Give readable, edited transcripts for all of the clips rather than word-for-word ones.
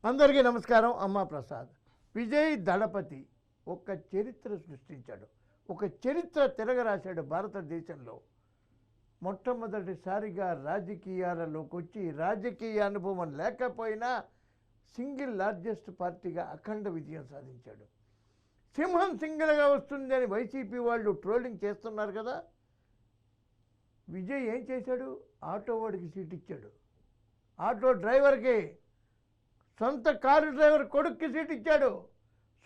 అందరికీ నమస్కారం. అమ్మా ప్రసాద్. విజయ్ దళపతి ఒక చరిత్ర సృష్టించాడు, ఒక చరిత్ర తిరగరాశాడు. భారతదేశంలో మొట్టమొదటిసారిగా రాజకీయాలలోకి వచ్చి రాజకీయ అనుభవం లేకపోయినా సింగిల్ లార్జెస్ట్ పార్టీగా అఖండ విజయం సాధించాడు. సింహం సింగిల్గా వస్తుంది అని వైసీపీ వాళ్ళు ట్రోలింగ్ చేస్తున్నారు కదా. విజయ్ ఏం చేశాడు? ఆటో వాడికి సీట్ ఇచ్చాడు, ఆటో డ్రైవర్కి, సొంత కారు డ్రైవర్ కొడుక్కి సీట్ ఇచ్చాడు,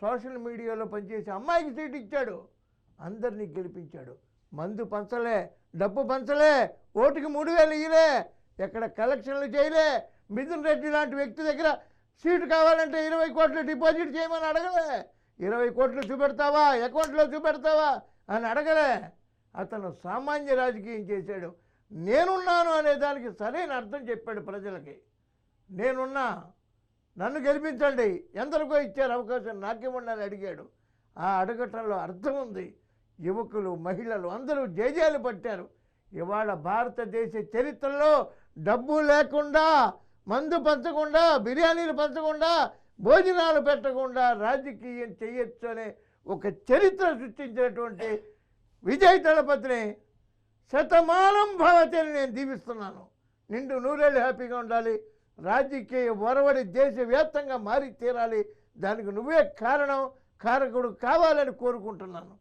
సోషల్ మీడియాలో పనిచేసే అమ్మాయికి సీట్ ఇచ్చాడు, అందరినీ గెలిపించాడు. మందు పంచలే, డబ్బు పంచలే, ఓటుకి 3,000 ఇయ్యలే, ఎక్కడ కలెక్షన్లు చేయలే. మిథున్ రెడ్డి లాంటి వ్యక్తి దగ్గర సీటు కావాలంటే 20 కోట్లు డిపాజిట్ చేయమని అడగలే. 20 కోట్లు చూపెడతావా, అకౌంట్లో చూపెడతావా అని అడగలే. అతను సామాన్య రాజకీయం చేశాడు. నేనున్నాను అనే దానికి సరైన అర్థం చెప్పాడు ప్రజలకి. నేనున్నా, నన్ను గెలిపించండి, ఎందరికో ఇచ్చారు అవకాశం, నాకేమన్నా అడిగాడు. ఆ అడగటంలో అర్థం ఉంది. యువకులు, మహిళలు అందరూ జేజేలు పట్టారు. ఇవాళ భారతదేశ చరిత్రలో డబ్బు లేకుండా, మందు పంచకుండా, బిర్యానీలు పంచకుండా, భోజనాలు పెట్టకుండా రాజకీయం చేయొచ్చు అనే ఒక చరిత్ర సృష్టించినటువంటి విజయ్ దళపతిని శతమానం భవతిని నేను దీవిస్తున్నాను. నిండు నూరేళ్ళు హ్యాపీగా ఉండాలి. రాజకీయ ఒరవడి దేశవ్యాప్తంగా మారి తీరాలి. దానికి నువ్వే కారణం, కారకుడు కావాలని కోరుకుంటున్నాను.